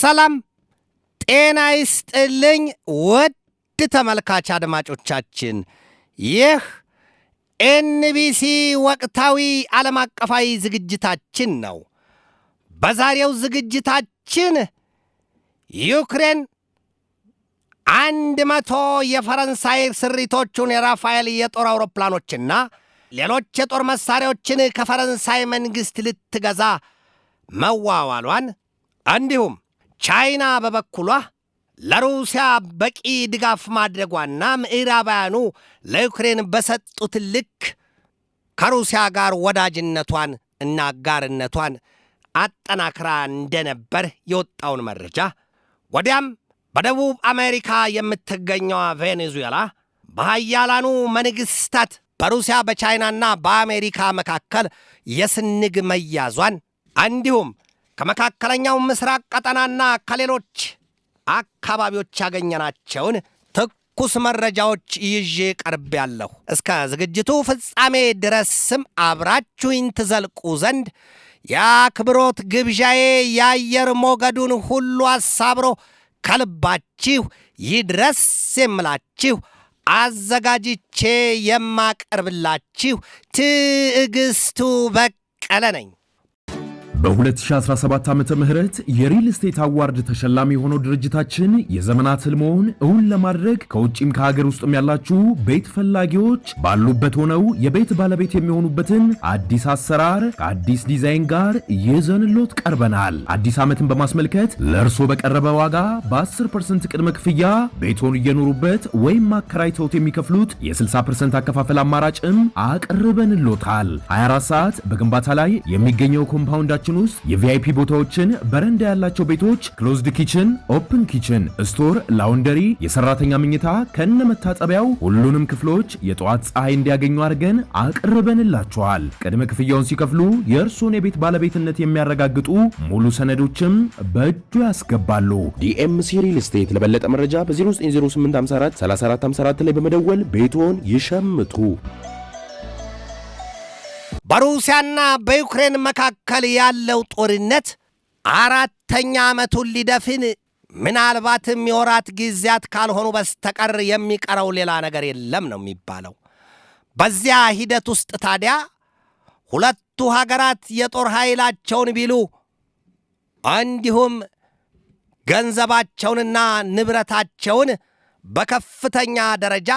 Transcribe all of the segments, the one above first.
ሰላም ጤና ይስጥልኝ ውድ ተመልካች አድማጮቻችን ይህ ኤንቢሲ ወቅታዊ ዓለም አቀፋዊ ዝግጅታችን ነው። በዛሬው ዝግጅታችን ዩክሬን 100 የፈረንሳይ ስሪቶቹን የራፋኤል የጦር አውሮፕላኖችና ሌሎች የጦር መሳሪያዎችን ከፈረንሳይ መንግስት ልትገዛ መዋዋሏን እንዲሁም ቻይና በበኩሏ ለሩሲያ በቂ ድጋፍ ማድረጓና ምዕራባውያኑ ለዩክሬን በሰጡት ልክ ከሩሲያ ጋር ወዳጅነቷን እና አጋርነቷን አጠናክራ እንደነበር የወጣውን መረጃ ወዲያም በደቡብ አሜሪካ የምትገኘው ቬኔዙዌላ በኃያላኑ መንግስታት በሩሲያ በቻይናና በአሜሪካ መካከል የስንግ መያዟን እንዲሁም ከመካከለኛው ምስራቅ ቀጠናና ከሌሎች አካባቢዎች ያገኘናቸውን ትኩስ መረጃዎች ይዤ ቀርቤያለሁ። እስከ ዝግጅቱ ፍጻሜ ድረስም አብራችሁኝ ትዘልቁ ዘንድ የአክብሮት ግብዣዬ የአየር ሞገዱን ሁሉ አሳብሮ ከልባችሁ ይድረስ የምላችሁ አዘጋጅቼ የማቀርብላችሁ ትዕግስቱ በቀለ ነኝ። በ2017 ዓመተ ምህረት የሪል ስቴት አዋርድ ተሸላሚ የሆነው ድርጅታችን የዘመናት ህልሞን እውን ለማድረግ ከውጪም ከሀገር ውስጥም ያላችሁ ቤት ፈላጊዎች ባሉበት ሆነው የቤት ባለቤት የሚሆኑበትን አዲስ አሰራር ከአዲስ ዲዛይን ጋር ይዘንሎት ቀርበናል። አዲስ ዓመትን በማስመልከት ለእርሶ በቀረበ ዋጋ በ10% ቅድመ ክፍያ ቤቶን እየኖሩበት ወይም ማከራይተውት የሚከፍሉት የ60% አከፋፈል አማራጭም አቅርበንሎታል። 24 ሰዓት በግንባታ ላይ የሚገኘው ኮምፓውንዳችን ውስጥ የቪአይፒ ቦታዎችን፣ በረንዳ ያላቸው ቤቶች፣ ክሎዝድ ኪችን፣ ኦፕን ኪችን፣ ስቶር፣ ላውንደሪ፣ የሰራተኛ መኝታ ከነ መታጠቢያው ሁሉንም ክፍሎች የጠዋት ፀሐይ እንዲያገኙ አድርገን አቅርበንላቸዋል። ቅድመ ክፍያውን ሲከፍሉ የእርሶን የቤት ባለቤትነት የሚያረጋግጡ ሙሉ ሰነዶችም በእጁ ያስገባሉ። ዲኤምሲ ሪል ስቴት። ለበለጠ መረጃ በ0908543454 ላይ በመደወል ቤቶን ይሸምቱ። በሩሲያና በዩክሬን መካከል ያለው ጦርነት 4ኛ ዓመቱን ሊደፍን ምናልባትም የወራት ጊዜያት ካልሆኑ በስተቀር የሚቀረው ሌላ ነገር የለም ነው የሚባለው። በዚያ ሂደት ውስጥ ታዲያ ሁለቱ ሀገራት የጦር ኃይላቸውን ቢሉ እንዲሁም ገንዘባቸውንና ንብረታቸውን በከፍተኛ ደረጃ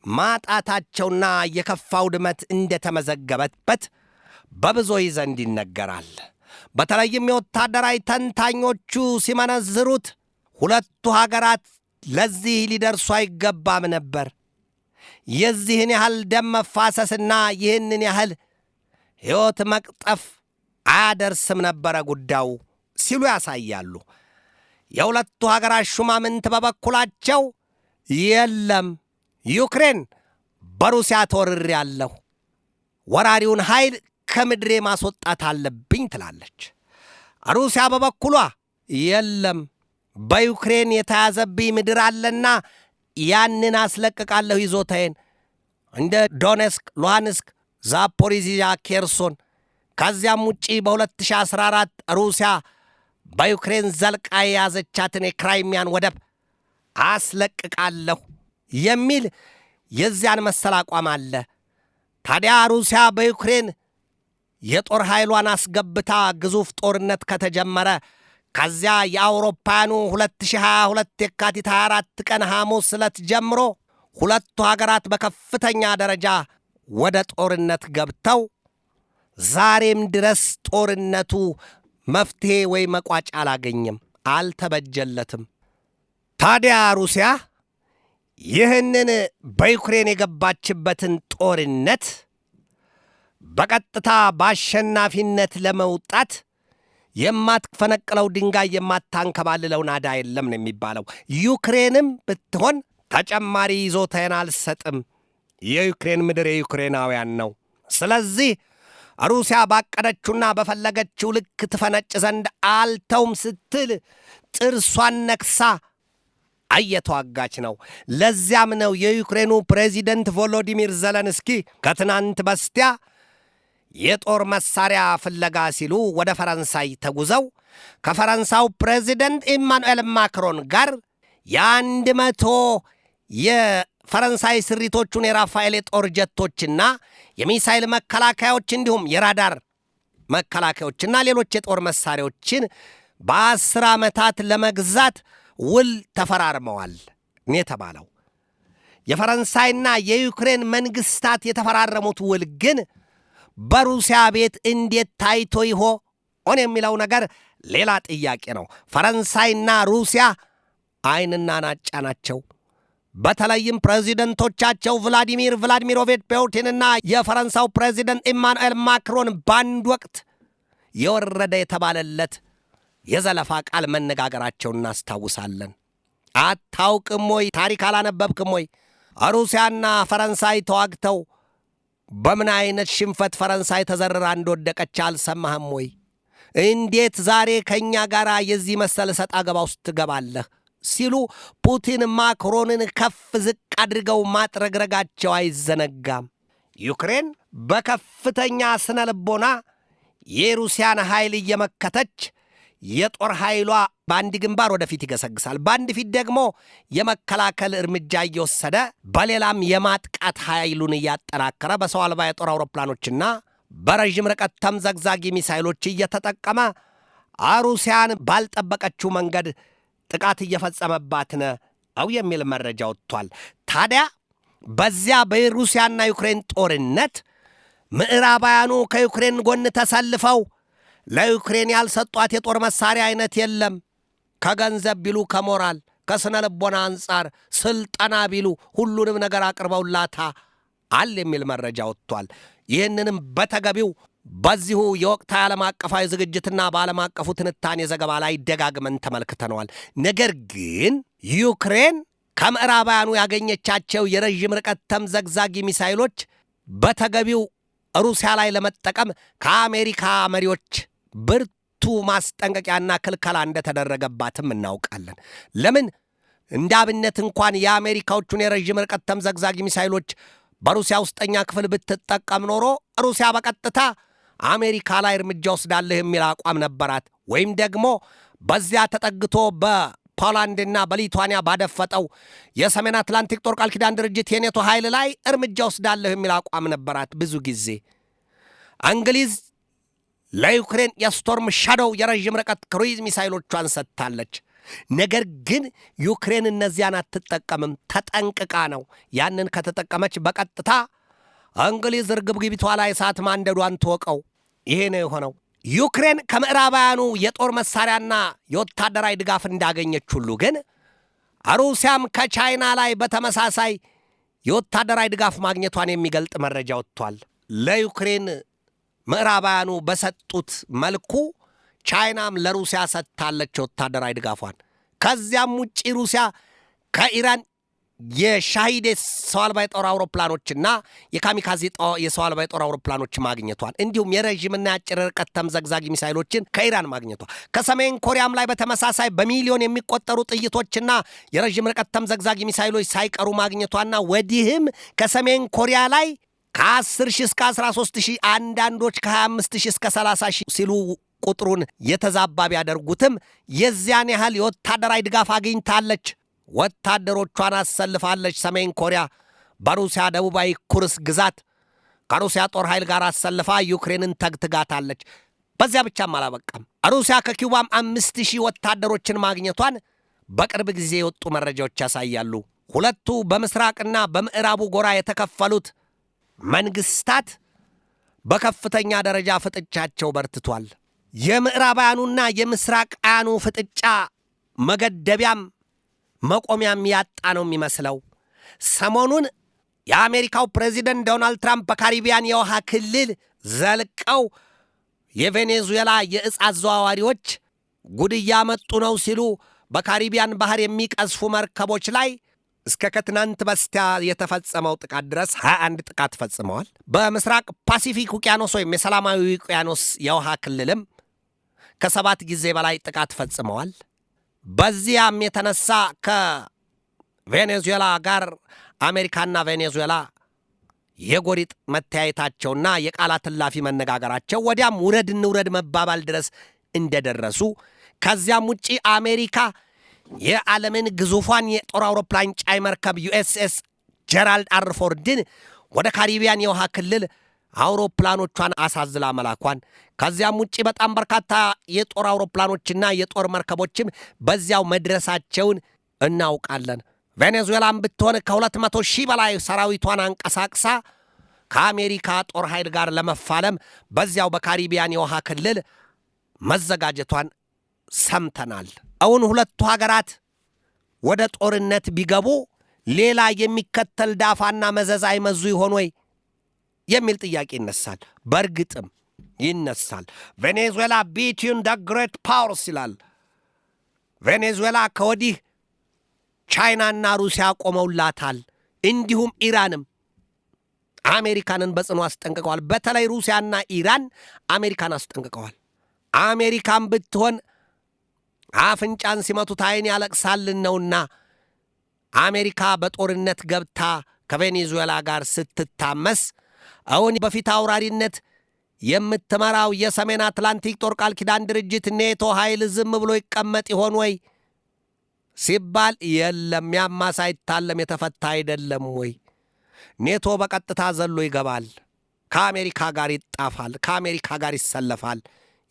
ማጣታቸውና የከፋ ውድመት እንደተመዘገበበት በብዙዎች ዘንድ ይነገራል። በተለይም የወታደራዊ ተንታኞቹ ሲመነዝሩት ሁለቱ ሀገራት ለዚህ ሊደርሱ አይገባም ነበር፣ የዚህን ያህል ደም መፋሰስና ይህንን ያህል ሕይወት መቅጠፍ አያደርስም ነበረ ጉዳዩ ሲሉ ያሳያሉ። የሁለቱ ሀገራት ሹማምንት በበኩላቸው የለም ዩክሬን በሩሲያ ተወርሬያለሁ፣ ወራሪውን ኃይል ከምድሬ ማስወጣት አለብኝ ትላለች። ሩሲያ በበኩሏ የለም በዩክሬን የተያዘብኝ ምድር አለና ያንን አስለቅቃለሁ ይዞታዬን፣ እንደ ዶኔስክ፣ ሉሃንስክ፣ ዛፖሪዚያ፣ ኬርሶን። ከዚያም ውጪ በ2014 ሩሲያ በዩክሬን ዘልቃ የያዘቻትን የክራይሚያን ወደብ አስለቅቃለሁ የሚል የዚያን መሰል አቋም አለ። ታዲያ ሩሲያ በዩክሬን የጦር ኃይሏን አስገብታ ግዙፍ ጦርነት ከተጀመረ ከዚያ የአውሮፓውያኑ 2022 የካቲት 24 ቀን ሐሙስ ዕለት ጀምሮ ሁለቱ ሀገራት በከፍተኛ ደረጃ ወደ ጦርነት ገብተው ዛሬም ድረስ ጦርነቱ መፍትሄ ወይ መቋጫ አላገኘም፣ አልተበጀለትም። ታዲያ ሩሲያ ይህንን በዩክሬን የገባችበትን ጦርነት በቀጥታ በአሸናፊነት ለመውጣት የማትፈነቅለው ድንጋይ የማታንከባልለው ናዳ የለም ነው የሚባለው። ዩክሬንም ብትሆን ተጨማሪ ይዞታዬን አልሰጥም፣ የዩክሬን ምድር የዩክሬናውያን ነው፣ ስለዚህ ሩሲያ ባቀደችውና በፈለገችው ልክ ትፈነጭ ዘንድ አልተውም ስትል ጥርሷን ነክሳ እየተዋጋች ነው። ለዚያም ነው የዩክሬኑ ፕሬዚደንት ቮሎዲሚር ዘለንስኪ ከትናንት በስቲያ የጦር መሳሪያ ፍለጋ ሲሉ ወደ ፈረንሳይ ተጉዘው ከፈረንሳው ፕሬዚደንት ኢማኑኤል ማክሮን ጋር የ100 የፈረንሳይ ስሪቶቹን የራፋኤል የጦር ጀቶችና የሚሳይል መከላከያዎች እንዲሁም የራዳር መከላከያዎችና ሌሎች የጦር መሳሪያዎችን በ10 ዓመታት ለመግዛት ውል ተፈራርመዋል የተባለው። የፈረንሳይና የዩክሬን መንግስታት የተፈራረሙት ውል ግን በሩሲያ ቤት እንዴት ታይቶ ይሆን የሚለው ነገር ሌላ ጥያቄ ነው። ፈረንሳይና ሩሲያ አይንና ናጫ ናቸው። በተለይም ፕሬዚደንቶቻቸው ቭላዲሚሮቪች ፑቲንና የፈረንሳው ፕሬዚደንት ኢማኑኤል ማክሮን በአንድ ወቅት የወረደ የተባለለት የዘለፋ ቃል መነጋገራቸውን እናስታውሳለን። አታውቅም ወይ? ታሪክ አላነበብክም ወይ? ሩሲያና ፈረንሳይ ተዋግተው በምን አይነት ሽንፈት ፈረንሳይ ተዘርራ እንደወደቀች አልሰማህም ወይ? እንዴት ዛሬ ከእኛ ጋር የዚህ መሰል ሰጥ አገባ ውስጥ ትገባለህ? ሲሉ ፑቲን ማክሮንን ከፍ ዝቅ አድርገው ማጥረግረጋቸው አይዘነጋም። ዩክሬን በከፍተኛ ስነ ልቦና የሩሲያን ኃይል እየመከተች የጦር ኃይሏ በአንድ ግንባር ወደፊት ይገሰግሳል፣ በአንድ ፊት ደግሞ የመከላከል እርምጃ እየወሰደ በሌላም የማጥቃት ኃይሉን እያጠናከረ በሰው አልባ የጦር አውሮፕላኖችና በረዥም ርቀት ተምዘግዛጊ ሚሳይሎች እየተጠቀመ ሩሲያን ባልጠበቀችው መንገድ ጥቃት እየፈጸመባት ነው የሚል መረጃ ወጥቷል። ታዲያ በዚያ በሩሲያና ዩክሬን ጦርነት ምዕራባውያኑ ከዩክሬን ጎን ተሰልፈው ለዩክሬን ያልሰጧት የጦር መሳሪያ አይነት የለም። ከገንዘብ ቢሉ፣ ከሞራል ከስነ ልቦና አንጻር ስልጠና ቢሉ ሁሉንም ነገር አቅርበውላታል የሚል መረጃ ወጥቷል። ይህንንም በተገቢው በዚሁ የወቅታዊ ዓለም አቀፋዊ ዝግጅትና በዓለም አቀፉ ትንታኔ ዘገባ ላይ ደጋግመን ተመልክተነዋል። ነገር ግን ዩክሬን ከምዕራባውያኑ ያገኘቻቸው የረዥም ርቀት ተምዘግዛጊ ሚሳይሎች በተገቢው ሩሲያ ላይ ለመጠቀም ከአሜሪካ መሪዎች ብርቱ ማስጠንቀቂያና ክልከላ እንደተደረገባትም እናውቃለን። ለምን እንደ አብነት እንኳን የአሜሪካዎቹን የረዥም ርቀት ተምዘግዛጊ ሚሳይሎች በሩሲያ ውስጠኛ ክፍል ብትጠቀም ኖሮ ሩሲያ በቀጥታ አሜሪካ ላይ እርምጃ ወስዳለህ የሚል አቋም ነበራት። ወይም ደግሞ በዚያ ተጠግቶ በፖላንድና በሊቱዋኒያ ባደፈጠው የሰሜን አትላንቲክ ጦር ቃል ኪዳን ድርጅት የኔቶ ኃይል ላይ እርምጃ ወስዳለህ የሚል አቋም ነበራት። ብዙ ጊዜ እንግሊዝ ለዩክሬን የስቶርም ሻዶው የረዥም ርቀት ክሩይዝ ሚሳይሎቿን ሰጥታለች። ነገር ግን ዩክሬን እነዚያን አትጠቀምም፣ ተጠንቅቃ ነው። ያንን ከተጠቀመች በቀጥታ እንግሊዝ ርግብግቢቷ ላይ እሳት ማንደዷን ትወቀው። ይሄ ነው የሆነው። ዩክሬን ከምዕራባውያኑ የጦር መሳሪያና የወታደራዊ ድጋፍ እንዳገኘች ሁሉ ግን ሩሲያም ከቻይና ላይ በተመሳሳይ የወታደራዊ ድጋፍ ማግኘቷን የሚገልጥ መረጃ ወጥቷል። ለዩክሬን ምዕራባውያኑ በሰጡት መልኩ ቻይናም ለሩሲያ ሰጥታለች ወታደራዊ ድጋፏን። ከዚያም ውጪ ሩሲያ ከኢራን የሻሂድ የሰው አልባ የጦር አውሮፕላኖችና የካሚካዚ የሰው አልባ የጦር አውሮፕላኖች ማግኘቷል። እንዲሁም የረዥምና የአጭር ርቀት ተምዘግዛጊ ሚሳይሎችን ከኢራን ማግኘቷ፣ ከሰሜን ኮሪያም ላይ በተመሳሳይ በሚሊዮን የሚቆጠሩ ጥይቶችና የረዥም ርቀት ተምዘግዛጊ ሚሳይሎች ሳይቀሩ ማግኘቷና ወዲህም ከሰሜን ኮሪያ ላይ ከ10,000 እስከ 13,000 አንዳንዶች ከ25,000 እስከ 30,000 ሲሉ ቁጥሩን የተዛባ ቢያደርጉትም የዚያን ያህል የወታደራዊ ድጋፍ አግኝታለች። ወታደሮቿን አሰልፋለች። ሰሜን ኮሪያ በሩሲያ ደቡባዊ ኩርስ ግዛት ከሩሲያ ጦር ኃይል ጋር አሰልፋ ዩክሬንን ተግትጋታለች። በዚያ ብቻም አላበቃም። ሩሲያ ከኪውባም 5,000 ወታደሮችን ማግኘቷን በቅርብ ጊዜ የወጡ መረጃዎች ያሳያሉ። ሁለቱ በምስራቅና በምዕራቡ ጎራ የተከፈሉት መንግስታት በከፍተኛ ደረጃ ፍጥጫቸው በርትቷል። የምዕራባውያኑና የምስራቃውያኑ ፍጥጫ መገደቢያም መቆሚያም ያጣ ነው የሚመስለው። ሰሞኑን የአሜሪካው ፕሬዚደንት ዶናልድ ትራምፕ በካሪቢያን የውሃ ክልል ዘልቀው የቬኔዙዌላ የእጽ አዘዋዋሪዎች ጉድ እያመጡ ነው ሲሉ በካሪቢያን ባህር የሚቀዝፉ መርከቦች ላይ እስከ ከትናንት በስቲያ የተፈጸመው ጥቃት ድረስ 21 ጥቃት ፈጽመዋል። በምስራቅ ፓሲፊክ ውቅያኖስ ወይም የሰላማዊ ውቅያኖስ የውሃ ክልልም ከ7 ጊዜ በላይ ጥቃት ፈጽመዋል። በዚያም የተነሳ ከቬኔዙዌላ ጋር አሜሪካና ቬኔዙዌላ የጎሪጥ መተያየታቸውና የቃላት እላፊ መነጋገራቸው ወዲያም ውረድ እንውረድ መባባል ድረስ እንደደረሱ ከዚያም ውጪ አሜሪካ የዓለምን ግዙፏን የጦር አውሮፕላን ጫይ መርከብ ዩኤስኤስ ጀራልድ አር ፎርድን ወደ ካሪቢያን የውሃ ክልል አውሮፕላኖቿን አሳዝላ መላኳን ከዚያም ውጪ በጣም በርካታ የጦር አውሮፕላኖችና የጦር መርከቦችም በዚያው መድረሳቸውን እናውቃለን። ቬኔዙዌላም ብትሆን ከ200,000 በላይ ሰራዊቷን አንቀሳቅሳ ከአሜሪካ ጦር ኃይል ጋር ለመፋለም በዚያው በካሪቢያን የውሃ ክልል መዘጋጀቷን ሰምተናል። አሁን ሁለቱ ሀገራት ወደ ጦርነት ቢገቡ ሌላ የሚከተል ዳፋና መዘዝ አይመዙ ይሆን ወይ የሚል ጥያቄ ይነሳል። በእርግጥም ይነሳል። ቬኔዙዌላ ቢትዊን ደ ግሬት ፓወርስ ይላል። ቬኔዙዌላ ከወዲህ ቻይናና ሩሲያ ቆመውላታል። እንዲሁም ኢራንም አሜሪካንን በጽኑ አስጠንቅቀዋል። በተለይ ሩሲያና ኢራን አሜሪካን አስጠንቅቀዋል። አሜሪካን ብትሆን አፍንጫን ሲመቱት ዓይን ያለቅሳልን ነውና አሜሪካ በጦርነት ገብታ ከቬኔዙዌላ ጋር ስትታመስ አሁን በፊት አውራሪነት የምትመራው የሰሜን አትላንቲክ ጦር ቃል ኪዳን ድርጅት ኔቶ ኃይል ዝም ብሎ ይቀመጥ ይሆን ወይ ሲባል የለም፣ ያማ ሳይታለም የተፈታ አይደለም ወይ? ኔቶ በቀጥታ ዘሎ ይገባል፣ ከአሜሪካ ጋር ይጣፋል፣ ከአሜሪካ ጋር ይሰለፋል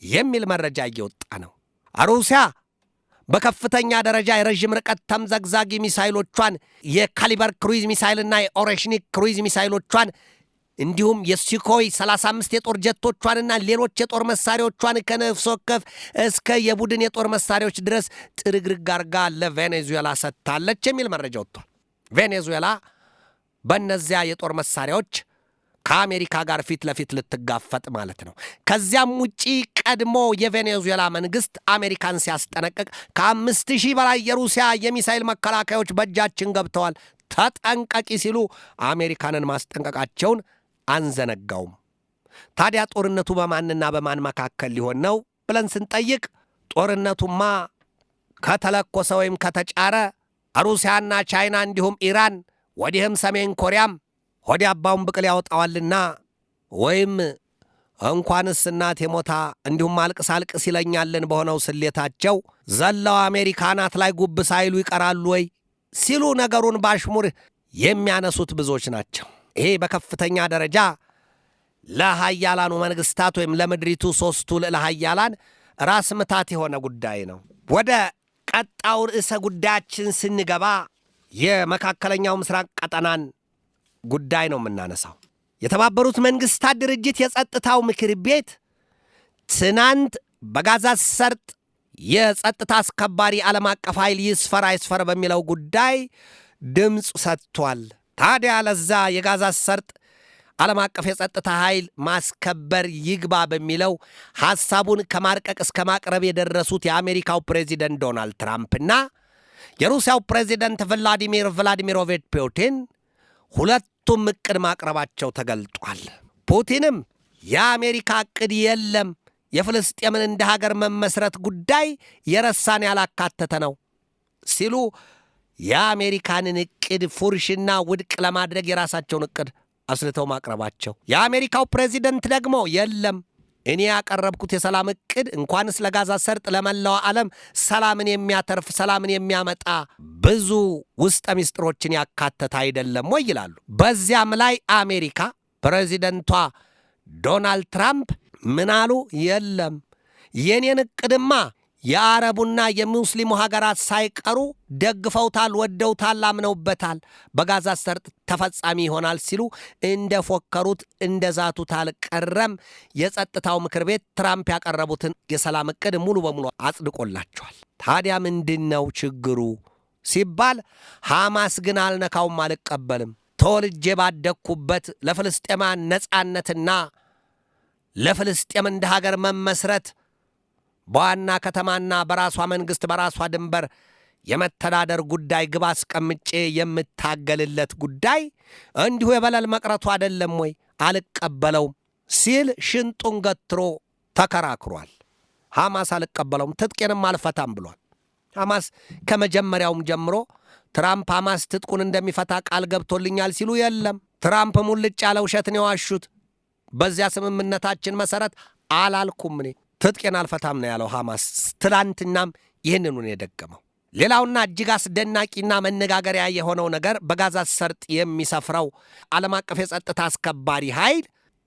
የሚል መረጃ እየወጣ ነው። ሩሲያ በከፍተኛ ደረጃ የረዥም ርቀት ተምዘግዛጊ ሚሳይሎቿን የካሊበር ክሩይዝ ሚሳይልና የኦሬሽኒክ ክሩይዝ ሚሳይሎቿን እንዲሁም የሱኮይ 35 የጦር ጀቶቿንና ሌሎች የጦር መሳሪያዎቿን ከነፍስ ወከፍ እስከ የቡድን የጦር መሳሪያዎች ድረስ ጥርግርግ አርጋ ለቬኔዙዌላ ሰጥታለች የሚል መረጃ ወጥቷል። ቬኔዙዌላ በእነዚያ የጦር መሳሪያዎች ከአሜሪካ ጋር ፊት ለፊት ልትጋፈጥ ማለት ነው። ከዚያም ውጪ ቀድሞ የቬኔዙዌላ መንግስት አሜሪካን ሲያስጠነቅቅ ከ5,000 በላይ የሩሲያ የሚሳይል መከላከያዎች በእጃችን ገብተዋል፣ ተጠንቀቂ ሲሉ አሜሪካንን ማስጠንቀቃቸውን አንዘነጋውም። ታዲያ ጦርነቱ በማንና በማን መካከል ሊሆን ነው ብለን ስንጠይቅ ጦርነቱማ ከተለኮሰ ወይም ከተጫረ ሩሲያና ቻይና እንዲሁም ኢራን ወዲህም ሰሜን ኮሪያም ሆዲ አባውን ብቅል ያወጣዋልና ወይም እንኳንስ እናቴ ሞታ እንዲሁም አልቅስ አልቅስ ይለኛልን በሆነው ስሌታቸው ዘላው አሜሪካናት ላይ ጉብ ሳይሉ ይቀራሉ ወይ ሲሉ ነገሩን ባሽሙር የሚያነሱት ብዙዎች ናቸው። ይሄ በከፍተኛ ደረጃ ለሃያላኑ መንግስታት ወይም ለምድሪቱ ሶስቱ ልዕለ ሃያላን ራስ ምታት የሆነ ጉዳይ ነው። ወደ ቀጣው ርዕሰ ጉዳያችን ስንገባ የመካከለኛው ምስራቅ ቀጠናን ጉዳይ ነው የምናነሳው። የተባበሩት መንግስታት ድርጅት የጸጥታው ምክር ቤት ትናንት በጋዛ ሰርጥ የጸጥታ አስከባሪ ዓለም አቀፍ ኃይል ይስፈር አይስፈር በሚለው ጉዳይ ድምፅ ሰጥቷል። ታዲያ ለዛ የጋዛ ሰርጥ ዓለም አቀፍ የጸጥታ ኃይል ማስከበር ይግባ በሚለው ሐሳቡን ከማርቀቅ እስከ ማቅረብ የደረሱት የአሜሪካው ፕሬዚደንት ዶናልድ ትራምፕና የሩሲያው ፕሬዚደንት ቭላዲሚር ቭላዲሚሮቪች ፑቲን ሁለቱም ዕቅድ ማቅረባቸው ተገልጧል። ፑቲንም የአሜሪካ ዕቅድ የለም፣ የፍልስጤምን እንደ ሀገር መመስረት ጉዳይ የረሳን ያላካተተ ነው ሲሉ የአሜሪካንን ዕቅድ ፉርሽና ውድቅ ለማድረግ የራሳቸውን ዕቅድ አስልተው ማቅረባቸው፣ የአሜሪካው ፕሬዚደንት ደግሞ የለም እኔ ያቀረብኩት የሰላም ዕቅድ እንኳንስ ለጋዛ ሰርጥ ለመላው ዓለም ሰላምን የሚያተርፍ ሰላምን የሚያመጣ ብዙ ውስጠ ምስጢሮችን ያካተተ አይደለም ወይ ይላሉ። በዚያም ላይ አሜሪካ ፕሬዚደንቷ ዶናልድ ትራምፕ ምን አሉ? የለም የኔን ዕቅድማ የአረቡና የሙስሊሙ ሀገራት ሳይቀሩ ደግፈውታል፣ ወደውታል፣ አምነውበታል፣ በጋዛ ሰርጥ ተፈጻሚ ይሆናል ሲሉ እንደፎከሩት እንደዛቱት አልቀረም። የጸጥታው ምክር ቤት ትራምፕ ያቀረቡትን የሰላም ዕቅድ ሙሉ በሙሉ አጽድቆላቸዋል። ታዲያ ምንድነው ችግሩ ሲባል ሐማስ ግን አልነካውም፣ አልቀበልም፣ ተወልጄ ባደግኩበት ለፍልስጤማን ነጻነትና ለፍልስጤም እንደ ሀገር መመስረት በዋና ከተማና በራሷ መንግሥት በራሷ ድንበር የመተዳደር ጉዳይ ግብ አስቀምጬ የምታገልለት ጉዳይ እንዲሁ የበለል መቅረቱ አይደለም ወይ? አልቀበለውም ሲል ሽንጡን ገትሮ ተከራክሯል። ሐማስ አልቀበለውም፣ ትጥቄንም አልፈታም ብሏል። ሐማስ ከመጀመሪያውም ጀምሮ ትራምፕ ሐማስ ትጥቁን እንደሚፈታ ቃል ገብቶልኛል ሲሉ የለም ትራምፕ ሙልጭ ያለ ውሸትን የዋሹት በዚያ ስምምነታችን መሰረት አላልኩም እኔ ትጥቄን አልፈታም ነው ያለው ሐማስ። ትላንትናም ይህንኑ ነው የደገመው። ሌላውና እጅግ አስደናቂና መነጋገሪያ የሆነው ነገር በጋዛ ሰርጥ የሚሰፍረው ዓለም አቀፍ የጸጥታ አስከባሪ ኃይል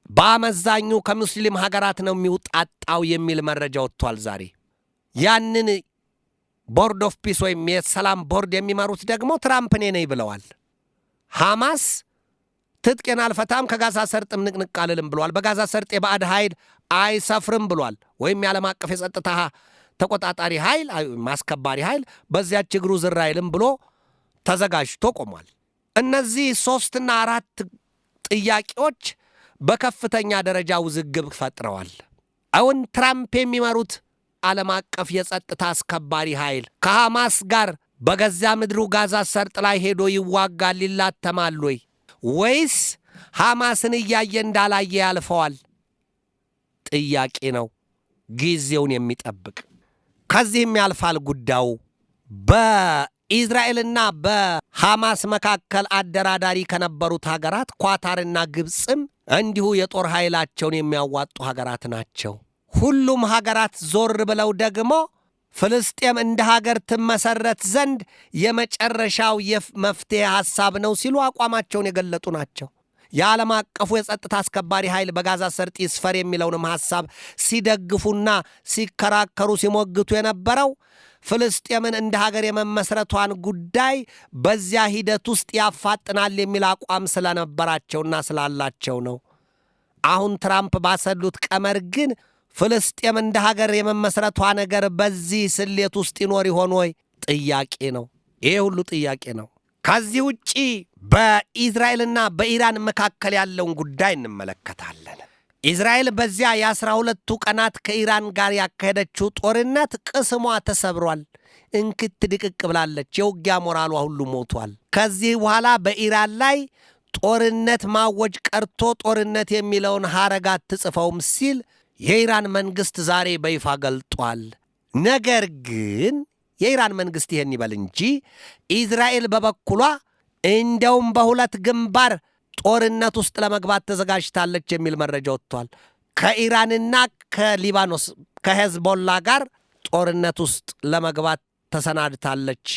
በአመዛኙ ከሙስሊም ሀገራት ነው የሚውጣጣው የሚል መረጃ ወጥቷል ዛሬ። ያንን ቦርድ ኦፍ ፒስ ወይም የሰላም ቦርድ የሚመሩት ደግሞ ትራምፕ እኔ ነኝ ብለዋል። ሐማስ ትጥቄን አልፈታም ከጋዛ ሰርጥም ንቅንቅ አልልም ብሏል። በጋዛ ሰርጥ የባዕድ ኃይል አይሰፍርም ብሏል። ወይም የዓለም አቀፍ የጸጥታ ተቆጣጣሪ ኃይል ማስከባሪ ኃይል በዚያች እግሩ ዝር አይልም ብሎ ተዘጋጅቶ ቆሟል። እነዚህ 3 እና 4 ጥያቄዎች በከፍተኛ ደረጃ ውዝግብ ፈጥረዋል። አሁን ትራምፕ የሚመሩት ዓለም አቀፍ የጸጥታ አስከባሪ ኃይል ከሐማስ ጋር በገዛ ምድሩ ጋዛ ሰርጥ ላይ ሄዶ ይዋጋል ይላተማል ወይስ ሐማስን እያየ እንዳላየ ያልፈዋል? ጥያቄ ነው፣ ጊዜውን የሚጠብቅ። ከዚህም ያልፋል ጉዳዩ። በኢዝራኤልና በሐማስ መካከል አደራዳሪ ከነበሩት ሀገራት ኳታርና ግብፅም እንዲሁ የጦር ኃይላቸውን የሚያዋጡ ሀገራት ናቸው። ሁሉም ሀገራት ዞር ብለው ደግሞ ፍልስጤም እንደ ሀገር ትመሰረት ዘንድ የመጨረሻው መፍትሄ ሐሳብ ነው ሲሉ አቋማቸውን የገለጡ ናቸው። የዓለም አቀፉ የጸጥታ አስከባሪ ኃይል በጋዛ ሰርጥ ይስፈር የሚለውንም ሐሳብ ሲደግፉና ሲከራከሩ ሲሞግቱ የነበረው ፍልስጤምን እንደ ሀገር የመመስረቷን ጉዳይ በዚያ ሂደት ውስጥ ያፋጥናል የሚል አቋም ስለነበራቸውና ስላላቸው ነው። አሁን ትራምፕ ባሰሉት ቀመር ግን ፍልስጤም እንደ ሀገር የመመስረቷ ነገር በዚህ ስሌት ውስጥ ይኖር ይሆን ወይ? ጥያቄ ነው። ይሄ ሁሉ ጥያቄ ነው። ከዚህ ውጪ በኢዝራኤልና በኢራን መካከል ያለውን ጉዳይ እንመለከታለን። ኢዝራኤል በዚያ የ12ቱ ቀናት ከኢራን ጋር ያካሄደችው ጦርነት ቅስሟ ተሰብሯል። እንክት ድቅቅ ብላለች። የውጊያ ሞራሏ ሁሉ ሞቷል። ከዚህ በኋላ በኢራን ላይ ጦርነት ማወጅ ቀርቶ ጦርነት የሚለውን ሐረግ አትጽፈውም ሲል የኢራን መንግሥት ዛሬ በይፋ ገልጧል። ነገር ግን የኢራን መንግሥት ይህን ይበል እንጂ ኢዝራኤል በበኩሏ እንደውም በ2 ግንባር ጦርነት ውስጥ ለመግባት ተዘጋጅታለች የሚል መረጃ ወጥቷል። ከኢራንና ከሊባኖስ ከሄዝቦላ ጋር ጦርነት ውስጥ ለመግባት ተሰናድታለች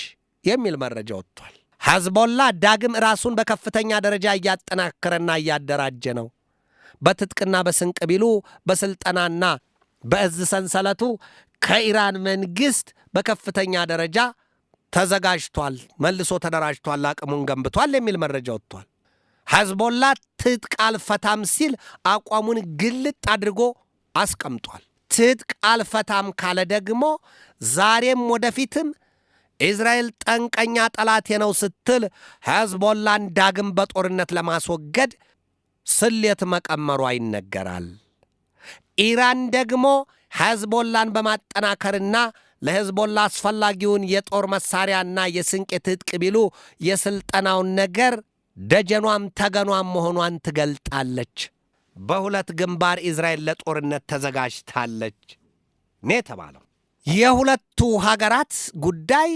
የሚል መረጃ ወጥቷል። ሄዝቦላ ዳግም ራሱን በከፍተኛ ደረጃ እያጠናከረና እያደራጀ ነው። በትጥቅና በስንቅ ቢሉ በስልጠናና በእዝ ሰንሰለቱ ከኢራን መንግሥት በከፍተኛ ደረጃ ተዘጋጅቷል፣ መልሶ ተደራጅቷል፣ አቅሙን ገንብቷል የሚል መረጃ ወጥቷል። ሄዝቦላ ትጥቅ አልፈታም ሲል አቋሙን ግልጥ አድርጎ አስቀምጧል። ትጥቅ አልፈታም ካለ ደግሞ ዛሬም ወደፊትም ኢዝራኤል ጠንቀኛ ጠላቴ ነው ስትል ሄዝቦላን ዳግም በጦርነት ለማስወገድ ስሌት መቀመሯ ይነገራል። ኢራን ደግሞ ሄዝቦላን በማጠናከርና ለሄዝቦላ አስፈላጊውን የጦር መሳሪያና የስንቅ ትጥቅ ቢሉ የሥልጠናውን ነገር ደጀኗም ተገኗም መሆኗን ትገልጣለች። በ2 ግንባር ኢዝራኤል ለጦርነት ተዘጋጅታለች ነው የተባለው። የሁለቱ ሀገራት ጉዳይ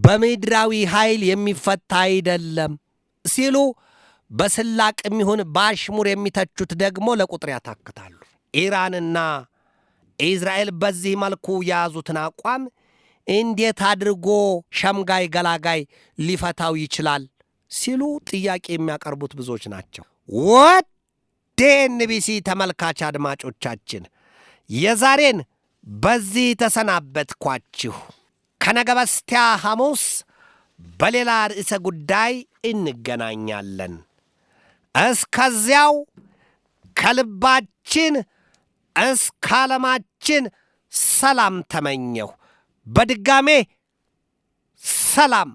በምድራዊ ኃይል የሚፈታ አይደለም ሲሉ በስላቅም ይሁን በአሽሙር የሚተቹት ደግሞ ለቁጥር ያታክታሉ። ኢራንና ኢዝራኤል በዚህ መልኩ የያዙትን አቋም እንዴት አድርጎ ሸምጋይ ገላጋይ ሊፈታው ይችላል ሲሉ ጥያቄ የሚያቀርቡት ብዙዎች ናቸው። ወደ ኤንቢሲ ተመልካች አድማጮቻችን የዛሬን በዚህ ተሰናበትኳችሁ። ከነገ በስቲያ ሐሙስ በሌላ ርዕሰ ጉዳይ እንገናኛለን። እስከዚያው ከልባችን እስከ ዓለማችን ሰላም ተመኘሁ። በድጋሜ ሰላም።